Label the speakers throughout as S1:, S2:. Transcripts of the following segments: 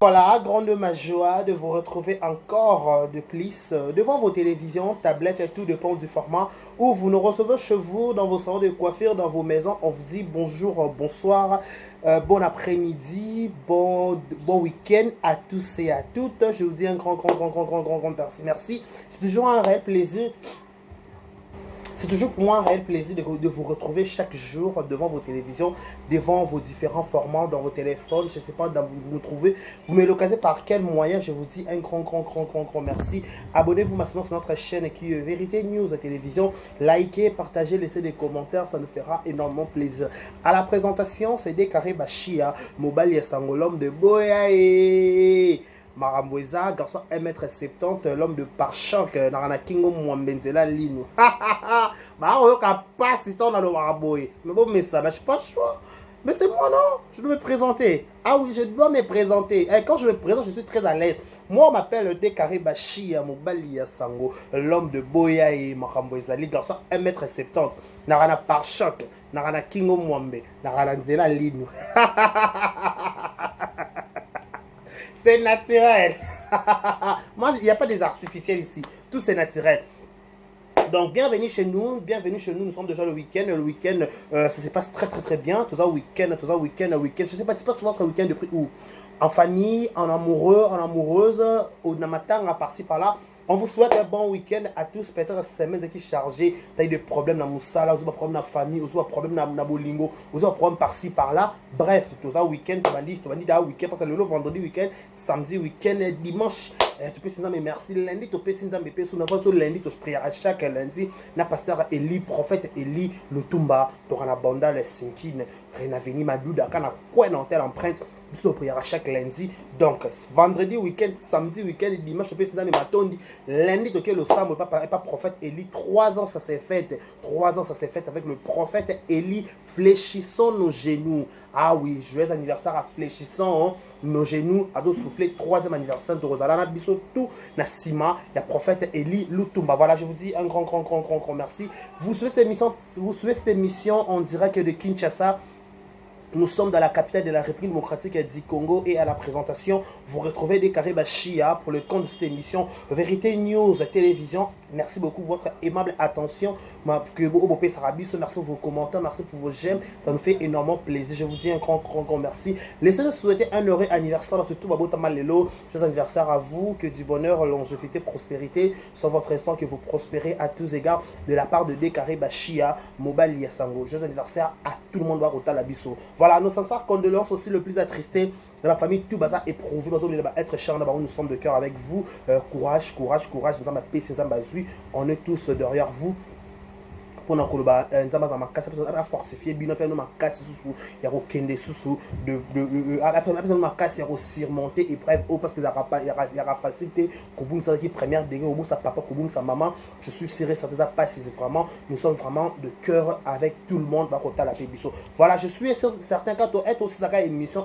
S1: Voilà, grande ma joie de vous retrouver encore de plus devant vos télévisions, tablettes, et tout dépend du format où vous nous recevez chez vous, dans vos salons de coiffure, dans vos maisons. On vous dit bonjour, bonsoir, bon après-midi, bon week-end à tous et à toutes. Je vous dis un grand merci. C'est toujours un réel plaisir. C'est toujours pour moi un réel plaisir de vous retrouver chaque jour devant vos télévisions, devant vos différents formats, dans vos téléphones. Je ne sais pas, vous nous trouvez. Vous me l'occasiez par quel moyen. Je vous dis un grand merci. Abonnez-vous massivement sur notre chaîne qui est Vérité News à télévision. Likez, partagez, laissez des commentaires. Ça nous fera énormément plaisir. À la présentation, c'est Décaré Bachia, Mobali Sangolom de Boyae. Maramboueza, garçon 1m70, l'homme de pare-choc, Narana Kingo Mwambenzela Lino. Bah, pas si ton dans le Maramboué. Mais bon, mais ça, là, je pas le choix. Mais c'est moi, non? Je dois me présenter. Ah oui, je dois me présenter. Et quand je me présente, je suis très à l'aise. Moi, on m'appelle Décaré Bachia, Mobali Sango, l'homme de Boya et Maramboueza, garçon 1m70, Narana pare-choc, Narana Kingo Mwambe, Narana Nzela Lino. C'est naturel. Moi, il n'y a pas des artificiels ici. Tout c'est naturel. Donc, bienvenue chez nous. Nous sommes déjà le week-end. Le week-end, ça se passe très bien. Tout ça, week-end. Je ne sais pas, tu passes votre week-end depuis où? En famille, en amoureux, en amoureuse, au matin, par-ci, par-là. On vous souhaite un bon week-end à tous. Peut-être que cette semaine est chargée. Tu as eu des problèmes dans Moussala, vous avez des problèmes dans la famille, vous avez des problèmes dans Bolingo, vous avez des problèmes par-ci, par-là. Bref, tout ça, week-end, tu vas dire week-end, parce que le vendredi, week-end, samedi, week-end, dimanche. Tu peux dire merci. Lundi, tu peux dire merci. Lundi, tu pries à chaque lundi. Na pasteur Eli, prophète Eli, le Tumba, tu auras la banda, les Sinkine, Renaveni, Madouda, quand on a quoi dans telle empreinte. Tu prières à chaque lundi. Donc, vendredi, week-end, samedi, week-end, dimanche, je peux dire merci. Lundi, tu le Sam, pas prophète Eli. 3 ans, ça s'est fait. 3 ans, ça s'est fait avec le prophète Eli. Fléchissons nos genoux. Ah oui, joyeux anniversaire à fléchissons nos genoux. À souffler, 3e anniversaire de Rosalana Bisso, tout Nassima. Il y a prophète Eli Lutumba. Voilà, je vous dis un grand merci. Vous suivez cette émission en direct de Kinshasa. Nous sommes dans la capitale de la République démocratique du Congo et à la présentation, vous retrouvez Décaré Bachia pour le compte de cette émission Vérité News Télévision. Merci beaucoup pour votre aimable attention. Merci pour vos commentaires, merci pour vos j'aime. Ça nous fait énormément plaisir. Je vous dis un grand merci. Laissez-nous souhaiter un heureux anniversaire. Joyeux anniversaire à vous. Que du bonheur, longévité, prospérité sur votre histoire, que vous prospérez à tous égards de la part de Décaré Bachia, Mobali Sango. Joyeux anniversaire à tout le monde. Voilà, nos sincères condoléances aussi le plus attristé de la famille, tout baza éprouvé, être cher, nous sommes de cœur avec vous. Courage, on est tous derrière vous. Pour nous fortifier bien il y a aucun sous de surmonter épreuve parce que il y aura facilité qui première degré au bout sa papa sa maman. Je suis sûr ça pas si c'est vraiment nous sommes vraiment de cœur avec tout le monde. Voilà, je suis certain quand tu es aussi dans émission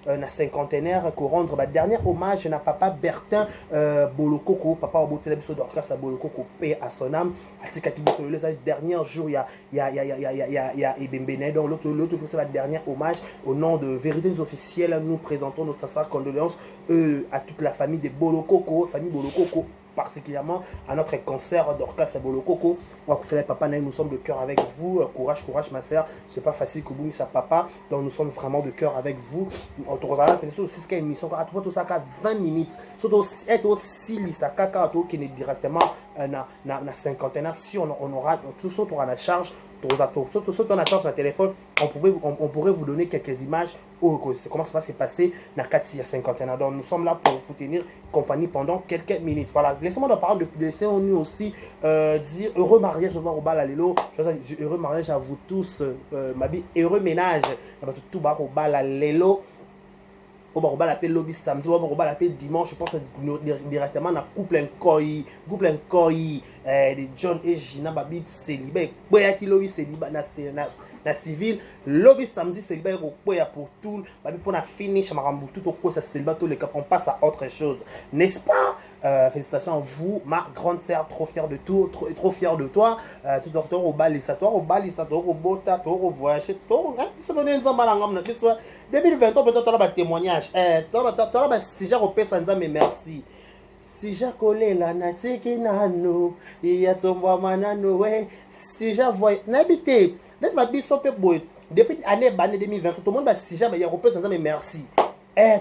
S1: na cinquantenaire pour rendre dernier hommage à papa Bertin Bolokoko, papa au bout de l'émission d'orchestre Bolokoko, paix à son âme. Les derniers jours, il y a Ebembene, donc l'autre c'est la dernière hommage au nom de Vérité officielle. Nous présentons nos sincères condoléances à toute la famille de Bolokoko, particulièrement à notre concert d'orchestre Bolokoko. Papa, nous sommes de cœur avec vous. Courage ma soeur. C'est pas facile que vous sa papa. Donc nous sommes vraiment de cœur avec vous. On te regarde aussi ce émission. À tout ça 20 minutes. Surtout être aussi l'isaka qui est directement na cinquantaine. Si on aura tout ça on a la charge. Surtout on a charge sur le téléphone. On pourrait vous donner quelques images. Comment ça va se passer dans 4 ans. Donc nous sommes là pour vous tenir compagnie pendant quelques minutes. Voilà, laissez-moi de parler de laissez-nous aussi dire heureux mariage au bal à l'élo. Heureux mariage à vous tous, ma vie, heureux ménage tout bas au bal à l'élo. On va l'appeler lobby samedi, on va l'appeler dimanche. Je pense directement dans couple un koi de John et Gina Babi célibataire. Boya qui lobby célibat na civil. Lobby samedi célibataire pour tout. Babi pour la finish marambu tout au cours ça célibat tous les cas. On passe à autre chose, n'est-ce pas? Félicitations à vous, ma grande sœur, trop fière de tout, trop fière de toi. Tout docteur au balisatoire, au bota, au voyage, au biso bone nzamba na ngam na biso 2023 peut-être tola ba témoignage tola ba sija kopesa nzambe merci sija kolela na tiki nanu ya tombwa nanu we sija voy n'habité laisse ma biso pe boy depuis année 2023 tout le monde ba sija ba ya kopesa nzambe merci.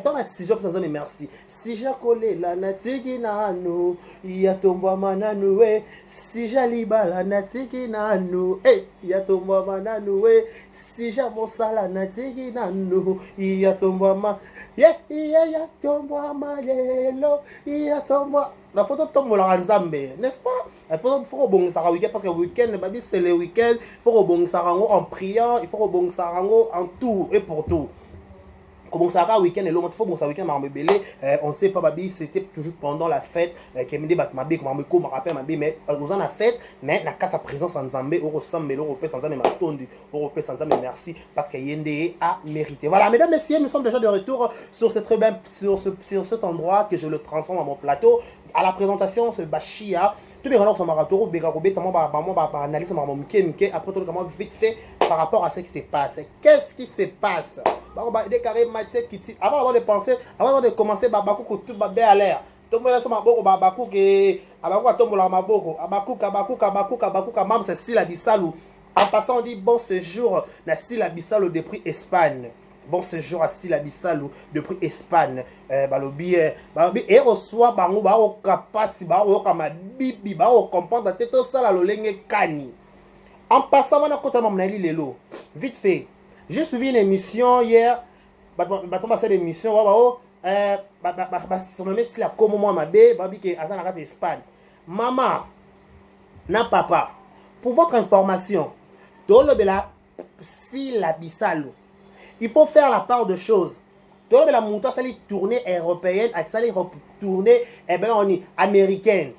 S1: Toi, si je peux merci. Si j'ai collé la natiki nanu, ya tomba mananu we. Si j'ai liba la natiki nanu, ya tomba mananu we. Si j'ai mosala natiki nanu, ya tomba ma, ya tomba malelo, ya tomba. La photo tombe la nzambe, n'est-ce pas? Il faut bon ça week-end parce que week-end, c'est le week-end. Il faut bon ça en priant, il faut bon ça en tout et pour tout. Comment ça va week-end et l'autre fois bon ça week-end m'a rebellé on ne sait pas babi c'était toujours pendant la fête qui me dit bat ma bé comme me comme rappelle ma bé mais aux en la fête mais na carte présence en Zambie au ressemble l'européen sans Zambie matondi européen sans Zambie merci parce que Yende a mérité. Voilà mesdames messieurs nous sommes déjà de retour sur cette très bien sur cet endroit que je le transforme à mon plateau à la présentation ce Bachia. Tout bien alors ça m'a raté au bégarobé comment analyse mon mike après tout comment vite fait par rapport à ce qui se passe. Qu'est-ce qui se passe? Des carrés avant de penser, avant de commencer, Babakou tout va bien à l'air. Tout le monde est sur ma boque, Babakou qui Abakou tombe la maboko, Abakou, mam c'est Sila Bissalou. En passant on dit bon séjour na Sila Bissalou depuis Espagne. Bon séjour à Sila Bissalou depuis Espagne. Balobi et reçoit bango baro kapasi baro kama bibi baro comprendre tête ça la lolenge kani. En passant on a totalement monali lelo. Vite fait. J'ai suivi une émission hier, cette émission, si la comme moi ma bé, babi qui est à Espagne. Maman, na papa, pour votre information, dans le bela si la bisalo, il faut faire la part de choses. Dans le bela montant, ça les tournées européennes, ça les tournées américaines.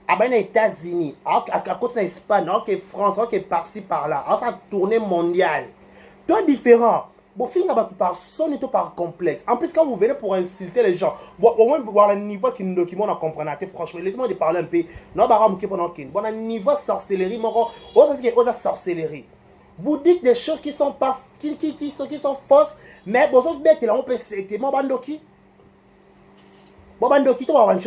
S1: À les États-Unis, à côté de l'Espagne, à France, à par-ci par-là, à sa tournée mondiale. Toi différent. Bon, finalement, par son et par complexe. En plus, quand vous venez pour insulter les gens, au moins voir le niveau qui nous documente à comprendre. Franchement, laissez-moi de parler un peu. Non, bah, on bon, un niveau sorcellerie, sorcellerie. Vous dites des choses qui sont pas, qui sont fausses, mais bon, autres bêtes, là, on peut c'était mon bandoki. Bon, bandoki, toi,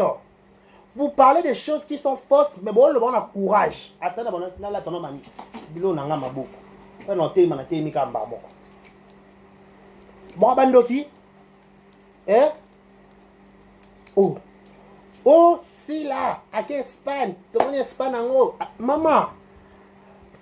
S1: vous parlez des choses qui sont fausses, mais bon, le bon a courage. Attends, là, ton nom, bilo nanga maboko. Non, t'es man, t'es mika mbamo. Bon, bandoki, oh, si là, à Espagne, tu connais Espagne en haut, maman,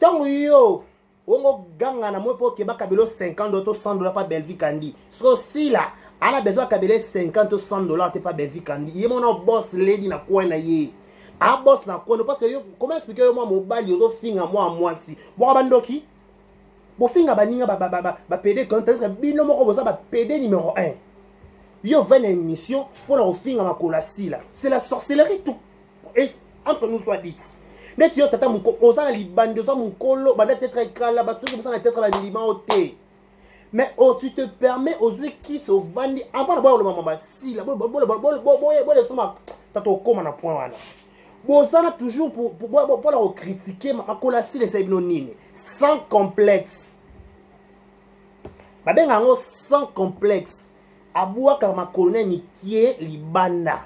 S1: tant yo, on ganga na moi pour que bakabelo 50 $, 100 $, pas Belgique Candy. So si là, on a besoin de kabele 50 ou 100 $, t'es pas Belgique Candy. Yé mon boss lady na quoi na yé. Ah boss na quoi, parce que yo, comment expliquer moi mobile yo fin à moi si. Bon, bandoki. Bofinga baninga ba PD quand est-ce que bino moko boza ba PD numéro 1. Yo vient une émission pour leur finga makola si là. C'est la sorcellerie tout. Et entre nous soit dit. Net yo tata mon oza na libande zo mon kolo ba net être kala ba tout ça na tête ba liban oté. Mais oh tu te permets aux yeux qui se vendent avant d'abord le maman ba si là bon tato koma na point wana. Bozana toujours pour leur critiquer makola si les nini sans complexe. Babengango sans complexe. Aboua kama colonel ni kie libanda.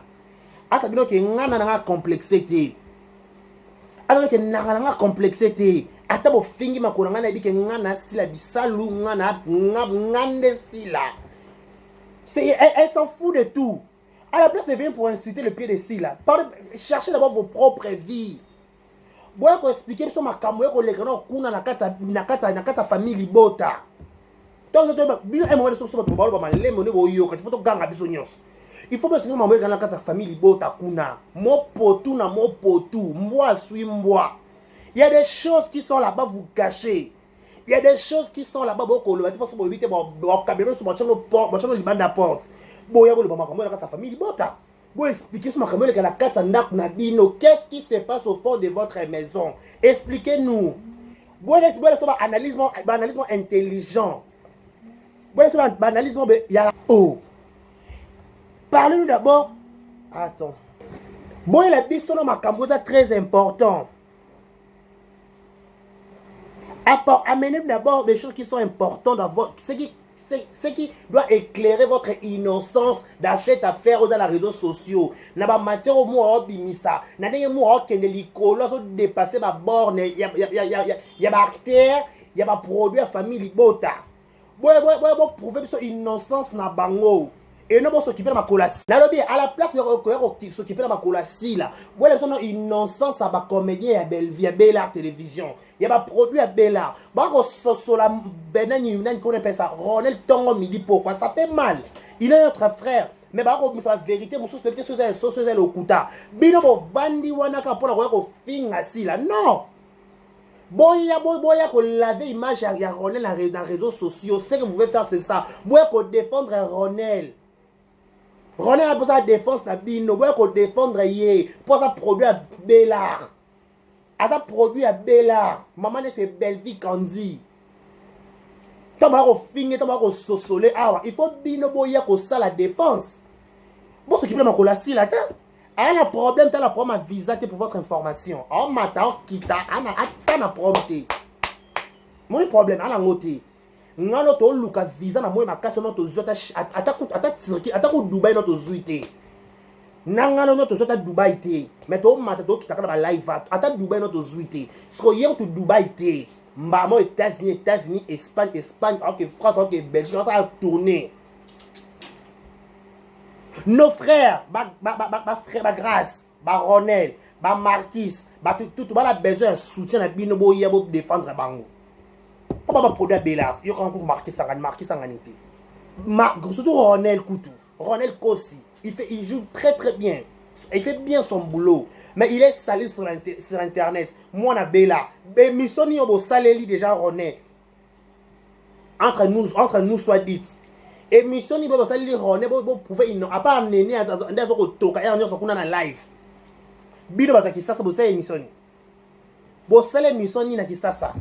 S1: Ata bino ke ngana na complexité. Ata ke ngana complexité. Ata bo fingi makola ngana bi ke ngana sila bisalu ngana ngande sila. C'est elle s'en fout de tout. À la place de venir pour inciter le pied de Sila, cherchez d'abord vos propres vies. Vous pouvez expliquer sur ma caméra que les grands kuna na kata famille libota. Donc je te dis un moment de sur votre bol ba malé moné bo yo quand faut to ganga biso nyos. Il faut bien que ma na kata famille libota kuna. Mo potu na mo potu, moi suis moi. Il y a des choses qui sont là-bas vous cachez. Il y a des choses qui sont là-bas beaucoup le pas pour éviter bon caméra sur votre porte, votre libanda porte. Boya le maman comme sa famille bota. Vous expliquez sur ma caméra que la carte ndak na bino. Qu'est-ce qui se passe au fond de votre maison? Expliquez-nous. Vous sur analyse intelligent. Vous sur analyse ya oh. Parlez-nous d'abord. Attends. La biso na makambo très important. Amenez d'abord des choses qui sont importantes d'avoir. Ce qui doit éclairer votre innocence dans cette affaire ou dans les réseaux sociaux. Na ba matière au mot bimisa. Na ndenge mot kende likolo so dépasser ma borne. Ya bactère, ya ba produit famille libota. Boy prouver son innocence na bango. Et non, bon, s'occuper de ma colasi. Là, à la place de s'occuper de ma colasi, là, vous avez besoin d'innocence à ma comédien à Belleville, à Bellart Télévision. Il y a un produit à Bellart. Bah, sur la Benin, qu'on appelle ça, Ronel Tongo Midi, pourquoi ça fait mal? Il est notre frère. Mais bah, c'est la vérité, mon source de pied, c'est le Okuta. Bino, bon, Vandi, Wanaka, pour la fin assis là. Non! Boya, qu'on lave l'image à Ronel dans les réseaux sociaux. Ce que vous pouvez faire, c'est ça. Boya, qu'on défendre Ronel. Ronel a pour sa défense na bino, boya ko défendre yé, pour sa produit à Bellart. A sa produit à Bellart. Maman c'est Belleville Kandi. Toma ko finir, toma ko sosolé awa. Il faut bino boya ko ça la défense. Bon ce qui peut ma si là, a la problème, t'as la problème à visa pour votre information. En matin, kita, ana atana problème. Mon problème, ana ngoté. Ngalo to luka visa na moye makasi no to zota ata ko Dubai no to zuite nangalo no to zota Dubai te mais to mata to kitaka na live ata Dubai no to zuite sko yer to Dubai te mbamo États-Unis Espagne OK France OK Belgique on va tourner nos frères frère Grâce Ronel Marquis tout ba la besoin soutien na bino boya bo défendre bango. Pas produit à Bellart, il y a encore marqué sanganité. Surtout Ronel Koutou, Ronel Kossi, il joue très bien. Il fait bien son boulot. Mais il est salé sur internet. Moi, on a Bellart. Mais Missoni, on va saler déjà Ronel. Entre nous soit dit. Et Missoni, on va saler Ronel. Vous pouvez, à part Néné, on a live. Bido bataki sasa, vous savez Missoni. Vous savez Missoni, na ki sasa.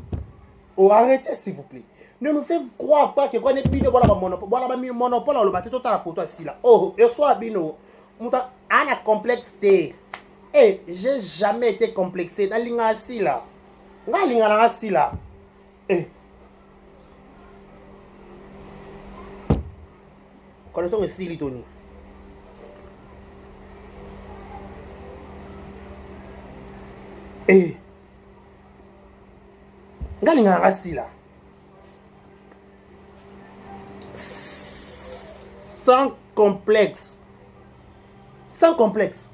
S1: Oh, arrêtez s'il vous plaît. Ne nous faites croire pas que quand on est bino, voilà monopole, on le battait tout à la photo ici là. Oh, et soit bino, on a complexe. Eh, j'ai jamais été complexé. Dans l'inga ici là. Dans l'inga ici là. Eh. Connaissons ici, Litoni. Eh. Ngalinga rasi là. Sans complexe. Sans complexe.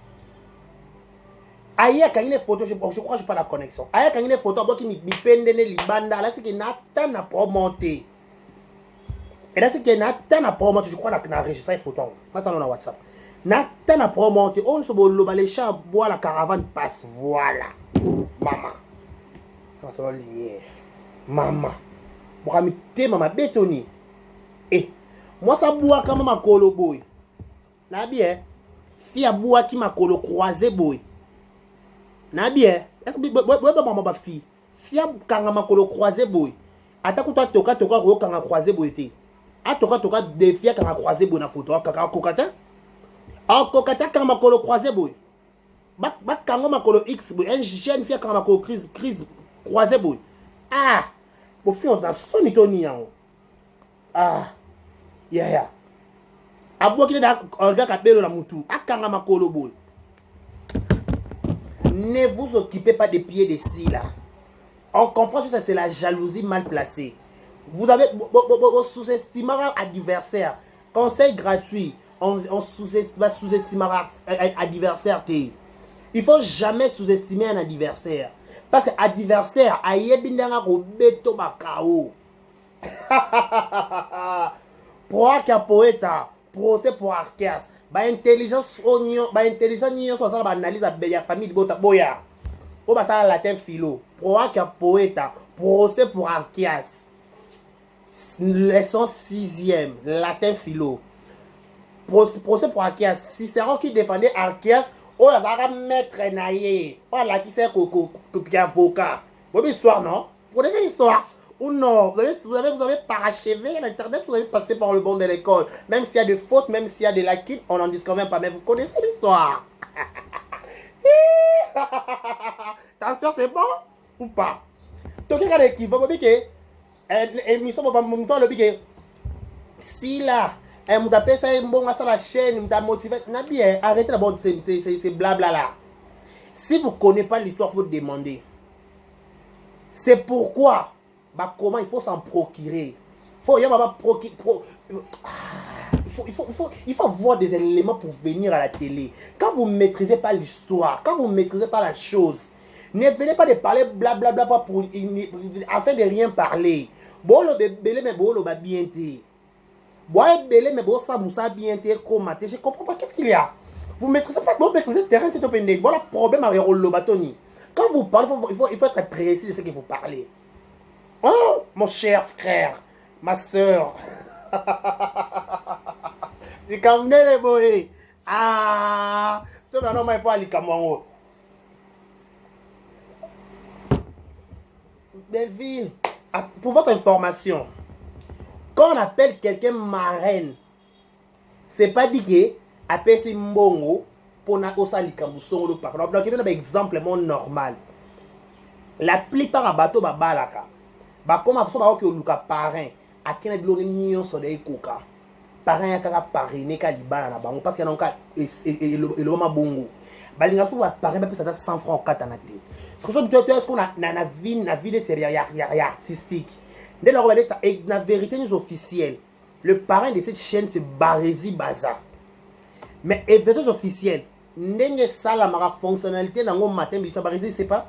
S1: Aïe, quand il y a une photo, je crois que je n'ai pas la connexion. Aïe, quand il y a une photo, qui me pende les banda, là, c'est qu'il n'a pas monté. Et là, c'est qu'il n'a pas monté. Je crois qu'on a enregistré une photo. Maintenant, on a WhatsApp. N'a pas monté. On se voit les chats, bois la caravane passe. Voilà. Maman. Ça va lumière. Maman. Maman bétoni. Et moi ça boit quand ma colo boy. Na bien. Fille boit qui ma colo croisé boy. Na bien. Est-ce que maman ba fille. Fille quand ma colo croisé boy. Ata kuta toka ko quand croisé boy té. A toka de fille quand croisé boy na photo kaka kokata. A kokata quand ma colo croisé boy. Ba quand ma colo X boy. Un jeune fille quand ma colo crise croisé boy. Ah, pour faire dans son itonian. Ah, yeah. Abo qui est dans un gars qui appelle la moutou. Akanga makolo boy. Ne vous occupez pas des pieds des cils là. On comprend que ça c'est la jalousie mal placée. Vous avez sous-estimé adversaire. Conseil gratuit. On sous-estimera adversaire. Il faut jamais sous-estimer un adversaire. Parce que adversaire, ayebindanga ko beto bakao. Pour Akapoeta, procès pour Arkeas. Ba intelligence oignon, ba intelligence nion so ça ba analyse ya famille bota boya. O ba ça latin philo. Pour Akapoeta, procès pour Arkeas. Leçon 6e, latin philo. Procès pour Arkeas. Cicéron qui défendait Arkeas. Oh là, ça va mettre naïe. Oh là, qui c'est qui avocat. Vous avez l'histoire, non? Vous connaissez l'histoire? Ou non? Vous avez parachevé l'internet, vous avez passé par le banc de l'école. Même s'il y a des fautes, même s'il y a des lacunes, on n'en disconvient pas. Mais vous connaissez l'histoire. Attention, c'est bon ou pas? toke kaka équipe bobi ke émission moto alobi ke si là moto apesa ye mbongo asala chaîne moto amotive na bien arrêtez d'abord ces blabla là. Si vous ne connaissez pas l'histoire, il faut demander. C'est pourquoi comment il faut s'en procurer. Il faut avoir des éléments pour venir à la télé. Quand vous ne maîtrisez pas l'histoire, quand vous ne maîtrisez pas la chose, ne venez pas de parler blablabla afin de rien parler. Bon, le bébé, mais bon, le bien été. Bon, le bébé, mais bon, ça moussa bien été, je ne comprends pas qu'est-ce qu'il y a. Vous ne maîtrisez pas, vous maîtrisez le terrain, c'est un peu négatif. Voilà le problème avec le bâtonnier. Quand vous parlez, il faut être précis de ce que vous parlez. Oh, mon cher frère, ma soeur. Les camionneaux, les boys. Ah, tu vas non pas les camionneaux. Belle vie, pour votre information, quand on appelle quelqu'un marraine, c'est pas dit que appelle si mbongo pour na osa likambuso par exemple. Donc il y a un exemple normal. La plupart à bateau babalaka. Ba comme aso ba que luka parrain a kena bilo ni nyonso de koka. Parrain ya kaka parrainer ka libala na bango parce que na ka le mama bongo. Balinga ko ba parrain ba pesa 100 francs katana te. Ce que ce qu'on a na vie de artistique. Dès lors la vérité nous officielle. Le parrain de cette chaîne c'est Barési Baza. Mais événements officiels, n'est-ce pas la fonctionnalité dans le matin, mais Barési c'est pas.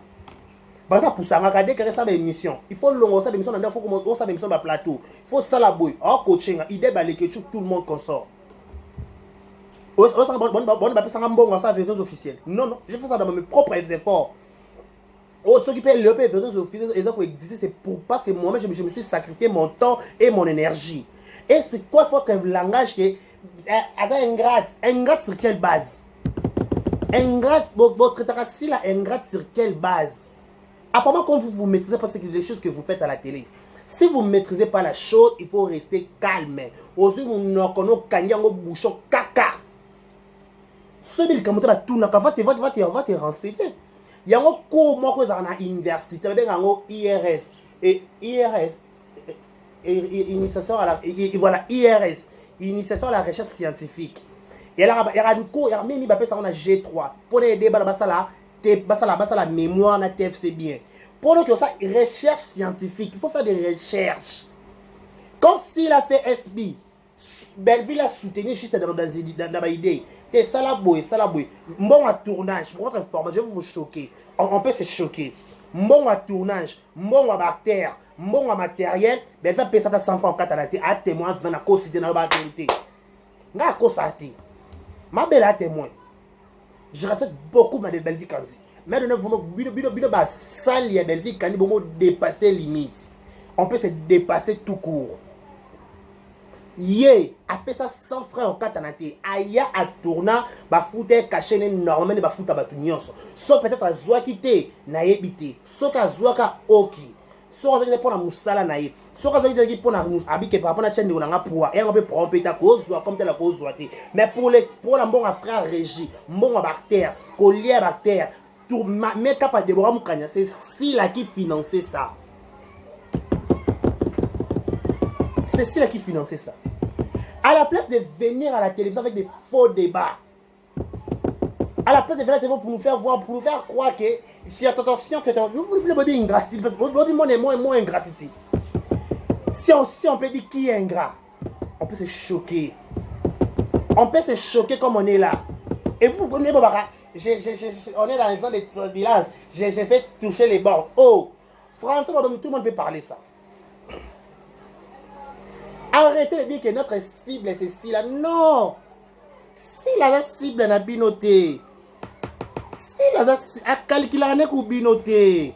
S1: Par exemple, pour ça, regarder que ça émission. Il faut longuer ça émission, il faut commencer ça émission sur plateau. Il faut ça la bouille. En coaching, idée balé que tout le monde consort. Bon, ça événements officiels. Non, non, je fais ça dans mes propres efforts. Oh, ceux qui payent le événements officiels, ils ont existé, c'est pour parce que moi-même je me suis sacrifié mon temps et mon énergie. Et c'est quoi faut que le langage qui ingrate sur quelle base? Ingrate, votre si la ingrate sur quelle base? Apparemment, quand vous ne maîtrisez pas les choses que vous faites à la télé, si vous ne maîtrisez pas la chose, il faut rester calme. Aussi, vous n'avez pas bouchon caca. Celui qui va te renseigner. Il y a un cours à l'université, il y a un IRS. Et IRS, initiation à la, voilà, IRS, initiation à la recherche scientifique. Et là, il y a un cours, il y a même un G3. Pour aider la mémoire, la TF, c'est bien. Pour que ça, recherche scientifique, il faut faire des recherches. Comme s'il a fait SB, Belleville a soutenu juste dans ma idée. C'est ça la bouille. Bon à tournage, pour votre information, je vais vous choquer. On peut se choquer. Bon à tournage, bon à bactère, bon à matériel, ben va payer ça 100 francs à témoin, à cause de la vérité. Nga cause à té. Ma belle à témoin. Je respecte beaucoup ma Belleville Kandi. Mais de nouveau, bino ba sale ya Belleville Kandi bon dépasser les limites. On peut se dépasser tout court. Yé, après ça 100 francs au katanate. Aya à tourna, ba fouté caché normalement ba fouta batunios. Sauf peut-être à Zouakité, na yebité. Sauf à Zouaka Oki. Sauf à pour la moussala naïe. Sauf à pour la mousse, habité par rapport à la chaîne de l'anga pour. Et on peut prendre ta cause, comme telle la cause Zouaté. Mais pour la bon frère Régie, bon bactère, collier bactère, tout, mais capable de boire mon cagna, c'est si là qui finançait ça. C'est si là qui finançait ça. À la place de venir à la télévision avec des faux débats, à la place de venir à la télévision pour nous faire voir, pour nous faire croire que si attention, vous voulez dire ingratitude, parce que votre monde est moins ingratitude. Si on peut dire qui est ingrat, on peut se choquer. On peut se choquer comme on est là. Et vous, on est dans les zones de turbulence. J'ai fait toucher les bords. Oh, François, tout le monde peut parler ça. Arrêtez de dire que notre cible c'est ceci là. Non. Si la cible n'a binoté. Si la calculer n'a binoté.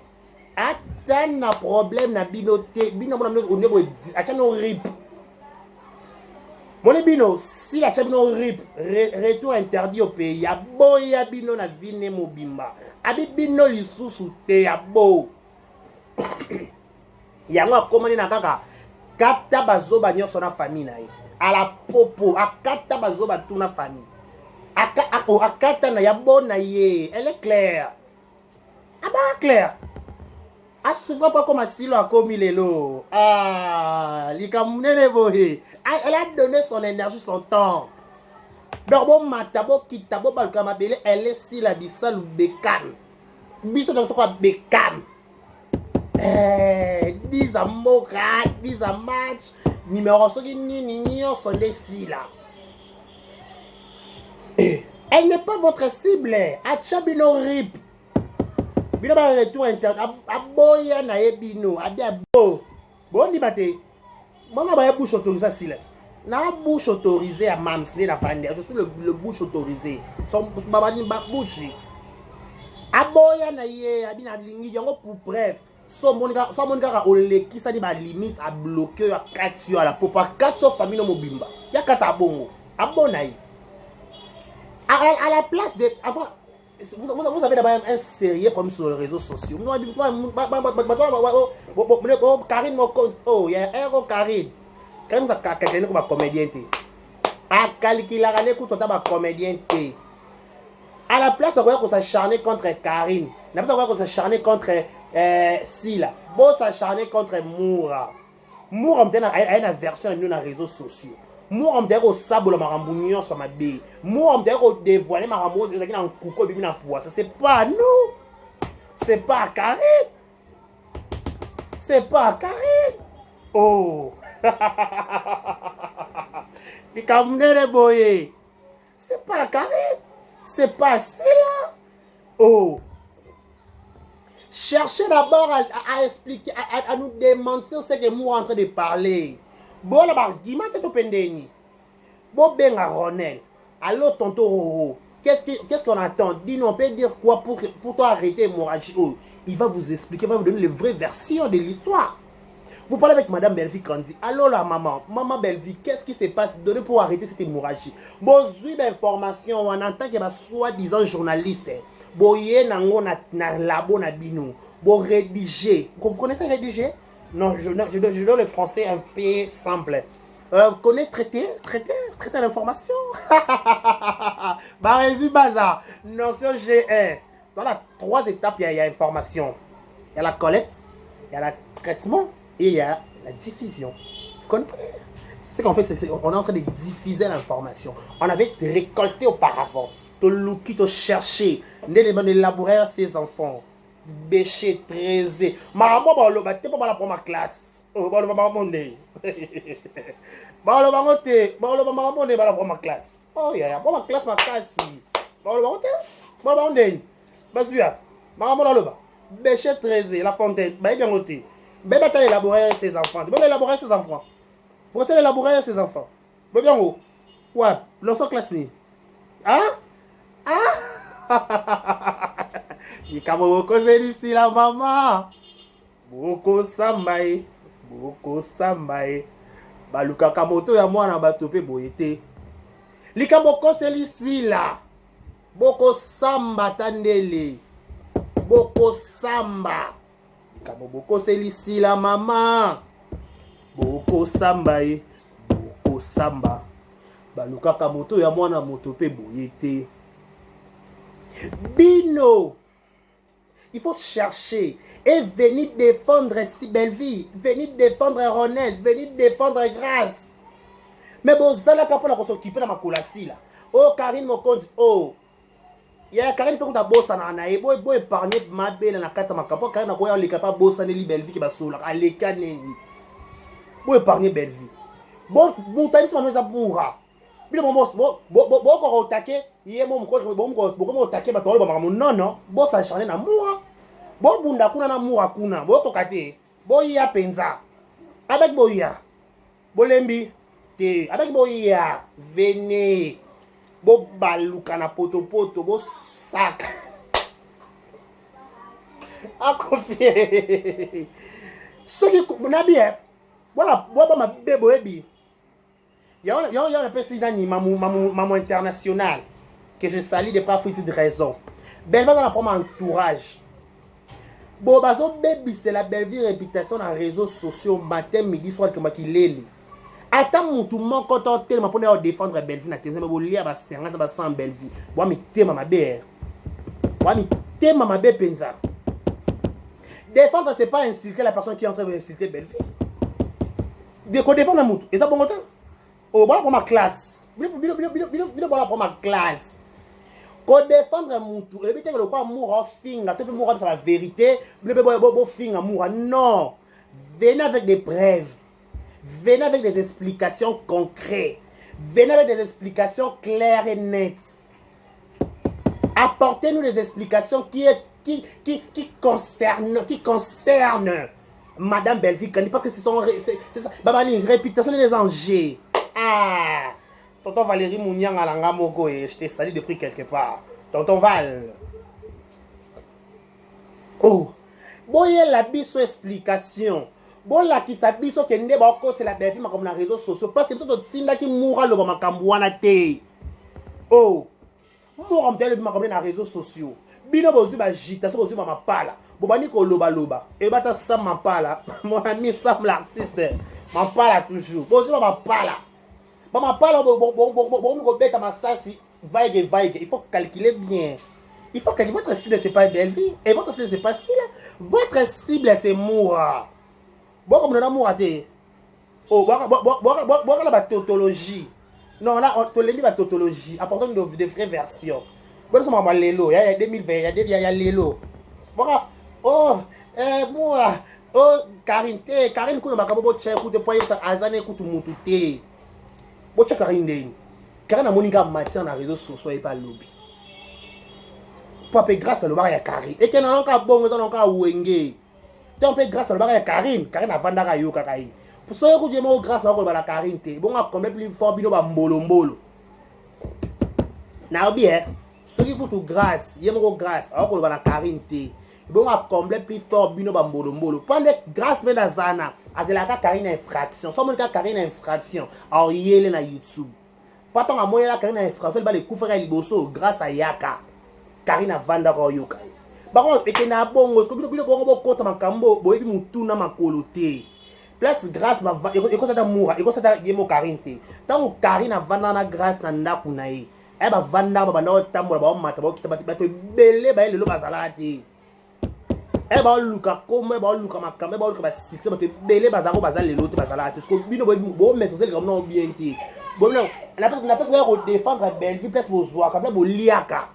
S1: Attends un problème n'a binoté. Bino au niveau attends rip. Mon bino si la chabino rip retour interdit au pays. Ya boya bino na vine mobimba. Abi bino lisusu te ya bo. Yango komani na kaka. Kata bazoba nyonso na famille na ye. À la popo, akata bazoba tout na famille. Akata na ya bon na ye. Elle est claire. Ah bah claire. Ah, ce sera pas comme Asilo a commis les lots. Ah, elle a donné son énergie, son temps. Donc, bon, matabo, kitabo, balkamabele, elle est si la bissa ou bécane. Biso dans ce quoi bécane. 10 à moka, 10 à match. Numéro 5, ni sont les si là. Elle n'est pas votre cible. Achabino rip. Bino ba retour interne. Aboya na ebino. Abia bo. Bon, ni bate. Moi, on a bouche autorisée à silence. La bouche autorisée à Mams, la Vander. Je suis le bouche autorisé. Son bouche. Aboya na ye, abina lingi, yango pour bref. Son mon gars, au lait qui ça dit ma limite à bloquer à 4 à la popa 4 famille no mobimba. Ya kata bongo. Abonaï. À la place de. Avant, vous avez d'abord un sérieux problème sur les réseaux sociaux. Karine, mon compte. Oh, il y a un héros Karine. Karine, vous avez calculé comme un comédien. À calculer, vous avez un comédien. À la place, on va s'acharner contre Karine. La place, on va s'acharner contre Sila. Bon, s'acharner contre Moura. Moura, on a une version de nos réseaux sociaux. Moi, on me dit au sable, ma rambouillon sur ma bille. Moi, on me dit au dévoiler ma rambouillon, c'est un coucou, et un poids. Ça, c'est pas nous. C'est pas Karine. C'est pas Karine. Oh. Il a amené les boyés. C'est pas Karine. C'est pas cela. Oh. Cherchez d'abord à expliquer, à nous démentir ce que nous sommes en train de parler. Bon, là, dis-moi, tu es pendeni. Bon, ben, Ronel. Allô, tonton Roro. Qu'est-ce qu'on attend? Dis-nous, on peut dire quoi pour toi arrêter l'hémorragie? Oh, il va vous expliquer, il va vous donner les vraies versions de l'histoire. Vous parlez avec Madame Belvi Kandi. Allô, la maman. Maman Belvi, qu'est-ce qui se passe? Donnez pour arrêter cette hémorragie. Bon, j'ai d'informations, on entend qu'il y a soi-disant journaliste. Bon, il y a un labo, na bino. Bon, rédiger. Vous connaissez rédiger? Non, je donne le français un peu simple. Vous connaissez traiter l'information? Barési Baza, notion G1. Dans les 3 étapes, il y a information. Il y a la collecte, il y a le traitement et il y a la diffusion. Vous comprenez? Ce qu'on fait, c'est on est en train de diffuser l'information. On avait récolté auparavant. Tu cherché, d'élaborer ses enfants. Béché, 13. Maman, t'es pas là pour ma classe. Oh, bah, le maman, bah, le maman, t'es. Bah, le maman, on est là pour ma classe. Oh, yeah, pour ma classe, ma classe. Bah, le maman, t'es. Bah, le maman, t'es. Bah, celui-là. Maman, dans le bas. Béché, 13. La fontaine. Bah, bien noté. Bah, t'as élaboré ses enfants. Tu peux élaborer ses enfants. Faut élaborer ses enfants. Bah, bien haut. Ouais, l'enfant classe. Hein? Ah? Ikamoko ici la maman. Boko sambaye. Boko sambaye. Baluka kamoto ya mwana batope boyete. Likamoko ici la. Boko samba tandele. Boko samba. Likamoko ici la maman. Boko sambaye. Boko samba. Baluka kamoto ya mwana motope boyete. Bino, il faut chercher et venir défendre si belle vie, venir défendre Ronel, venir défendre Grâce. Mais bon, ça là, quand on s'occuper de ma colassie là. Oh, Karine Mokondi, oh. Il y a Karine qui a bossé dans la naïe, boy épargner ma belle dans la carte ma capo, Karine a quoi les capables bosser dans les belle vie qui va sous là, à l'écane. Boy épargner belle vie. Bon, t'as dit que nous avons mourra. Bino boss ko attaquer yé mo ko attaquer ba tolo ba non non boss acharné na moura bo bunda kuna na moura kuna bo to kate bo ya penza avec boya bolembi te avec boya venez bo baluka na poto bo sac a confier ce qui na bien voilà bo ma bebo ebi. Il y a un peu de maman international que je salue de par de raison. Belle va dans la première entourage. Bon, baby, c'est la belle vie réputation dans les réseaux sociaux, matin, midi, soir, comme qui l'est. Attends, mon tout le monde, quand on tellement pour défendre la belle vie, mais vous lire à 50, à 100 belle vie. Moi, mais t'es ma belle. Moi, mais t'es ma belle penza. Défendre, c'est pas insulter la personne qui est en train d'insulter belle-fille. Qu'on défende la moutou. Et ça, bon temps. Oh, voilà pour ma classe. Voilà pour ma classe. Qu'on défendre la moutou. Et puis, le quoi, moura, finga. Tu peux mourir, c'est la vérité. Finga, moura. Non. Venez avec des preuves. Venez avec des explications concrètes. Venez avec des explications claires et nettes. Apportez-nous des explications qui concernent Madame Belleville, parce que c'est ça. Babani, réputation des enjeux. Ah, tonton Valérie Mouniang Alanga Mogo, et je t'ai sali de prix quelque part. Tonton Val. Oh, boye la biso explication. Bon la qui s'habille sur Kende Bako, c'est la Belleville comme les réseaux sociaux. Parce que tout le qui mourra le Makambuana te. Oh, mourra le Makambuana dans les réseaux sociaux. Bino bozu ba jita, so bozu ma pala. Bobani ko loba loba. Et bata Sam ma pala. Mon ami Sam l'artiste. Ma pala toujours. Bozu ma pala. Ba ma pala bon ko beta ma sasi vague. Il faut calculer bien. Il faut calculer votre cible c'est pas Belleville et votre cible c'est pas Sila. Votre cible c'est Moura. Bon comme on a Moura te. Oh, bon la tautologie. Non, là on te lit la tautologie apportant de vraies versions. Bon, ça m'a l'élo, il y a 2020, il y a l'élo. Voilà. Oh, moi, oh, Karine, Karine, quand on m'a dit que tu as écouté, tu as écouté mon tout. Bon, tu as Karine. Karine a monika matière dans les réseaux sociaux et pas lobby. Papa, grâce à le bar, il y a Karine. Et qu'il y a un cas bon, il y a un cas ouengé. Donc, grâce à le bar, il y a Karine. Karine a vendu à Yoka. Pour ça, il y a grâce à la Karine. Bon, on a combien plus fort, il y a un mbolo. N'a bien. Ceux qui font grâce, il y a une grâce, alors qu'on va la Karine. Bon, on a combien plus fort, bino mbolo. Pendant grâce, mais la zana, à la Karine infraction. Sans mon cas, Karine infraction. Alors, il y a na YouTube. Pas tant à moi, la Karine infraction, il va les coups faire liboso grâce à Yaka. Karine a vanda royoka. Par contre, et que na bon, parce que bino ko kota makambo, boyebi mutu na makolote. Place grâce ba et ko ça moura, et ko ça yemo Karine te. Tant Karine a vanda na grâce na ndaku na ye. Eh ba vanda ba banda otambola ba mata ba kita ba belé ba lelo bazala te. Eh ba luka comme ba luka makambe ba luka ba six ba belé bazako bazala lelo te bazala te. Parce que bino bo mettre comme non bien te. Bon non, la personne va défendre Belleville place bozoa, comme bo liaka.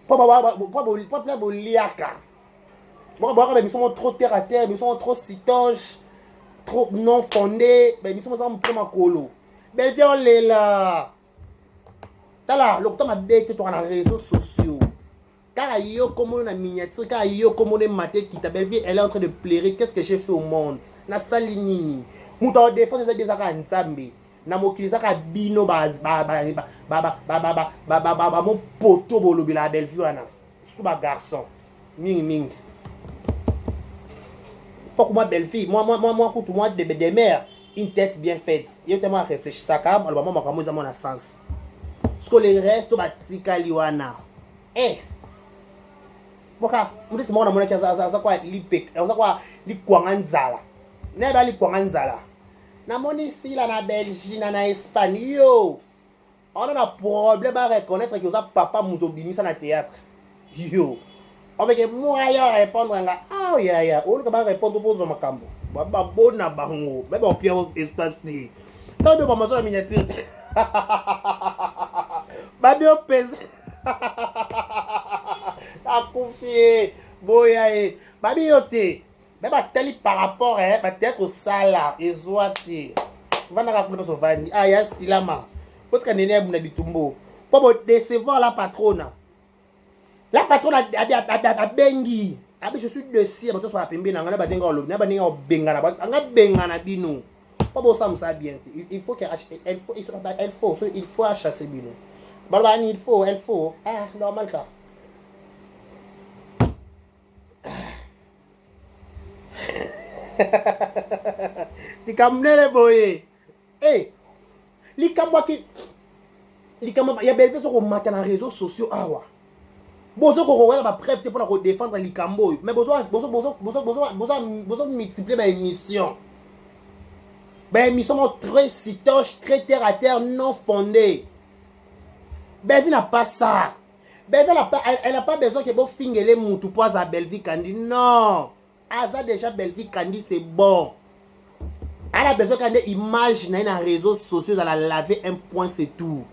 S1: Pas bo liaka. Bon mais sont trop terre à terre, mais sont trop citoches, trop non fondés, mais ils sont ensemble comme un colo. Belleville on est là. Tala, le temps m'a bête toi dans les réseaux sociaux. Car yo comme on a miniature, car yo comme on est maté qui ta Belleville, elle est en train de pleurer. Qu'est-ce que j'ai fait au monde? Na salini. Mouta défense des des aka nsambe. Na mokiliza ka bino ba mon poto bolobi la Belleville wana. Surtout ba garçon. Ming. Pourquoi moi Belleville? Moi écoute moi des mères, une tête bien faite. Yo tellement réfléchir ça quand le moment makambo za mon sens. Parce que les restes batika liwana. Boka, mdisi mwana mwana za kwa lipek, za kwa likwanganzala. Neba likwanganzala. Na moni sila na Belgique na Espagne yo. On a un problème à reconnaître que ça papa moutobini ça na théâtre. Yo. On veut que moi ya répondre nga ah ya. On va répondre pour makambo. Baba bona bango. Mais bon pierre espace ni. Tant de maman la miniature. Babi on pèse. A confié. Boya e. Babi yote. Mais teli par rapport peut-être au sala ezoati. Vana ka kula sovani. Ah ya silama. Parce que nene muna bitumbo. Pour décevoir la patronne. La patronne a bengi. Abi je suis dessus, mais toi soit pembe na ngana badenga olobi, na baninga obengana, anga bengana bino. Pas bon ça me ça bien. Il faut il faut chasser bino. Balbani il faut. Ah normal ça. Likamnele boye. Likamwa ki likamwa ya Belleville sur mata na réseaux sociaux awa. Bozo ko wala ba preuve te pour défendre likambo. Mais bozo multiplier ba émission. Ba émission très citoche, très terre à terre non fondée. Belleville n'a pas ça. Belvie, elle n'a pas besoin que vous fingez moutou pour sa Belvie Kandi. Non. Aza déjà Belvie Kandi, c'est bon. Elle a besoin qu'elle ait une image dans les réseaux sociaux, dans la laver un point, c'est tout.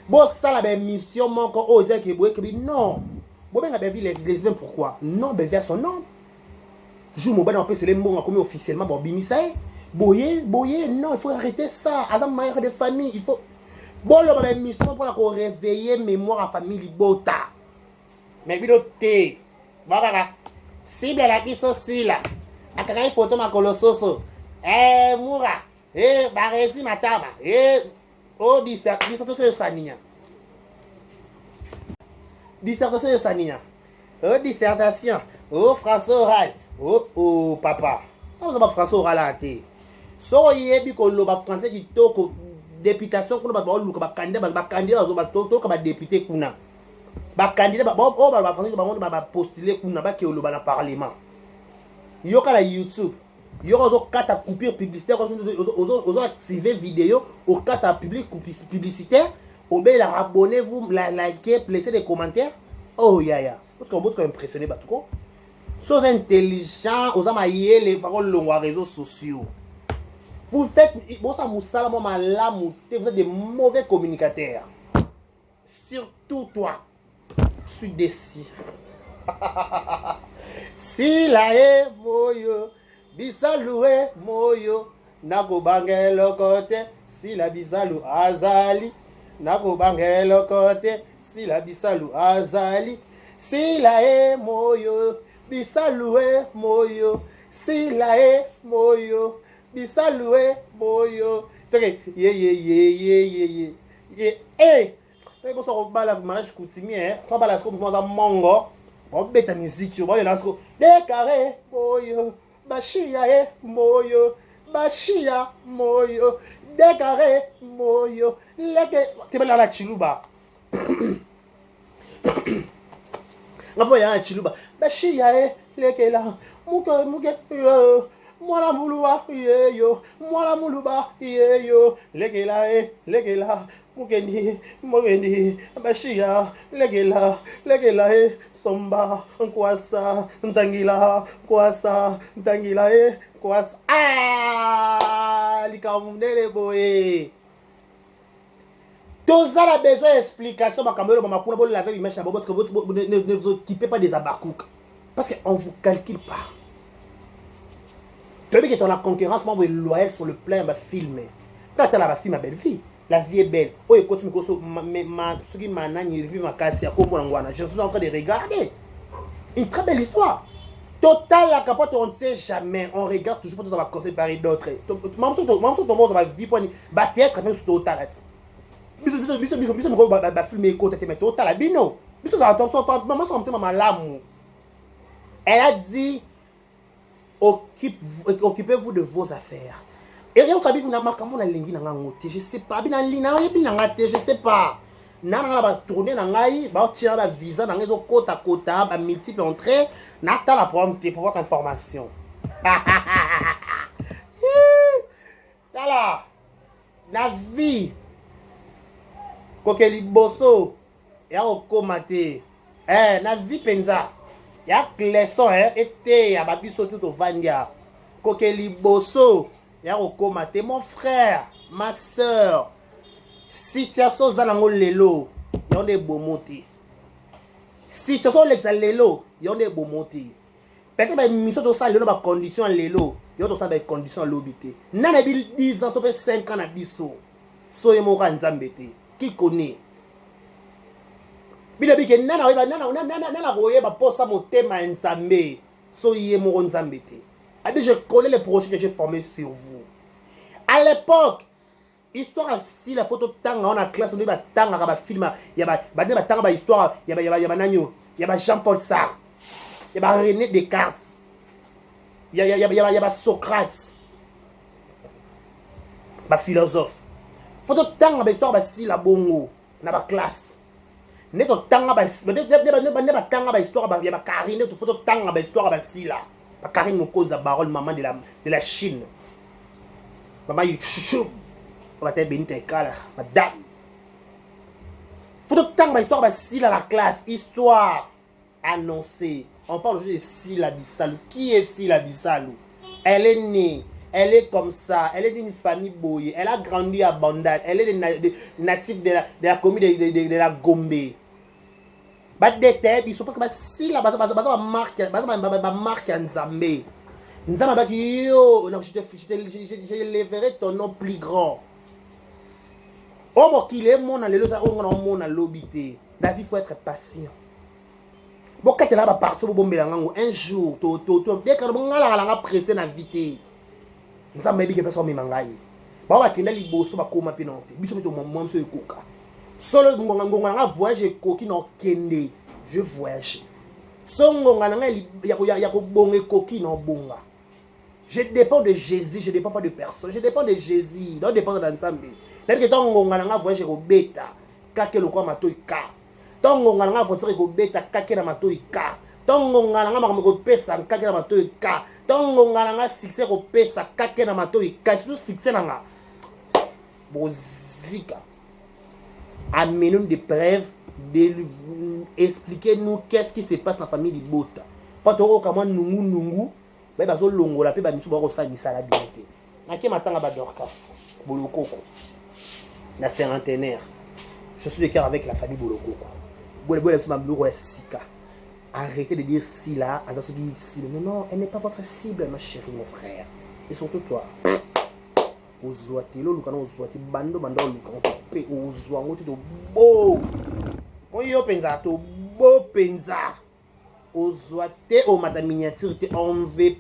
S1: Bon, ça, la mission, mon corps, oh, non. Bon, ben, la Belvie lesbienne, pourquoi? Non, Belvie a son nom. Toujours, mon ben, on peut se les mots, comme officiellement, bon, bimisaï. Boyer, non, il faut arrêter ça. Azam mère de famille, il faut. Bon, la mission pour la réveiller mémoire à famille Libota. Mais bidoté. Voilà. Cible la qui aussi là. A quand une photo ma colososo. Moura. Baresi matama. Oh, dissertation de Sania. Dissertation de Sania. Oh, dissertation. Oh, français oral. Oh, papa. On va français oral à la so yebi ko loba français qui toko députation kuna ba luka ba candidat ba toko ba député kuna ba candidat ba français ba postuler kuna ba ke loba na parlement yo kala YouTube yo zo kata coupure publicitaire ozo activer vidéo au kata publicitaire obéir abonnez-vous likez laissez des commentaires oh ya parce qu'on impressionné ba tout so intelligent oza maye les paroles longs réseaux sociaux. Vous faites, vous êtes des mauvais communicateurs. Surtout toi. Je suis déçu. Si la e moyo, bisaloué moyo, nako bangelo côté, si la bisalou azali, nako bangelo côté, si la bisalou azali, si la e moyo, bisaloué moyo, si la e moyo. Bisaloué moyo. Hey, bonsoir au bal mariage coutumier, toi bal comme moi mongo. On bête musique, on va là décaré moyo. Bashia moyo. Bashia moyo. Décaré moyo. Leke, tu vas la chiluba. On va y aller à chiluba. Bashia leke là. Muke Mwana muluba yeyo, mwana muluba yeyo, legela, mugendi, bashia, legela, somba, kwasa, ntangila, kwasa, kwasa. Ah, likamundele boye. Tous a besoin d'explication, ma caméra, ma pour laver l'image à parce que vous ne vous occupez pas des abakouk. Parce qu'on ne vous calcule pas. Tu veux que tu as la concurrence, moi, loyal sur le plan, va filmer. Quand tu as la film, ma belle vie, la vie est belle. Oh, écoute, je suis en train de regarder. Une très belle histoire. Total, la capote, on ne sait jamais. On regarde toujours pour avoir conseillé par d'autres. Maman, tout le monde va vivre pour une bâtette, même sur Total. Elle a dit occupez-vous de vos affaires. Et rien que vous je sais pas, je sais pas. Nana va tourner dans l'aïe, va tirer la visa dans les côte à côte, va multiple entrée, n'attend la pour votre information. Voilà. La vie. Kokeli bosso. Ya okomate. La vie penza. Ya leçon été ya babiso tout au vandia. Kokeli bosso. Ya okomate. Mon frère, ma soeur. Situation zalango lelo. Yon de bomote. Situation l'exal lelo. Yon de bomote. Peut-être que mission de ça, il y a des conditions lelo. Il y a des conditions l'obité. Nana bi 10 ans, tu fais 5 ans à biso. So yemora nzambete. Qui connaît? Bila bike nana roye ba posa motema nzambe. So yemora nzambete. Abi je connais les projets que j'ai formés sur vous. À l'époque, histoire si la photo tanga on a classe on dit ba tanga ba film ya ba ne ba tanga ba histoire ya ba nanyo ya ba Jean-Paul Sartre. Il y a René Descartes. Il y a Socrate. Un philosophe. Il faut que tu aies une histoire bongo dans la classe. Il faut que tu aies une histoire il y a Karine. Il faut que tu aies une histoire la Karine nous cause la parole maman de la Chine. Maman YouTube. On va te bénir tes cas là. Madame. Il Faut tant histoire à la classe, histoire annoncée. On parle aujourd'hui de Sila Bissalou. Qui est Sila Bissalou? Elle est née, elle est comme ça, elle est d'une famille boyée, elle a grandi à Bandal, elle est native de la commune de la Gombe. Ils sont parce que Sila marque Nzambe. Nzambe a dit yo, je lèverai ton nom plus grand. Oh, qu'il est mon allélo, on a l'obité. La vie, il faut être patient. Bon, quand tu es là, un jour, dès que tu as pressé la vitesse, nous avons dit que personne ne m'a dit. Bon, tu as dit que tu as dit que tu as dit que solo ngonga voyage koki no kende, je voyage. So ngonga ya ko bonge koki no bonga. Je dépends de Jésus, je ne dépends pas de personne. Je dépends de Jésus, donc dépend d'ensemble. C'est-à-dire que ton ngonga nga voyage ko beta, kake lo kwa matoi ka. Ton ngonga nga voyage ko beta kake na matoi ka. Ton ngonga nga ko pesa kake na matoi ka. Ton ngonga nga succès ko pesa kake na matoi ka. Surtout succès nga. Bozika. Amenons des preuves, expliquez-nous qu'est-ce qui se passe dans la famille de Bota. Pas trop comment nungu, mais bazo longo la pe ba misu ba ko sa misala binete. Nake matanga ba Dorcas, Bolokoko. La cinquantenaire. Je suis de cœur avec la famille Bolokoko. Bolé ma bluro sika. Arrêtez de dire si là, à ce qui cible. Non, elle n'est pas votre cible, ma chérie, mon frère. Et surtout toi. Ozwatelo lukana ozwati bando lukana pe ozwango te bo oyo penza to bo penza ozwate o mata miniature te on veut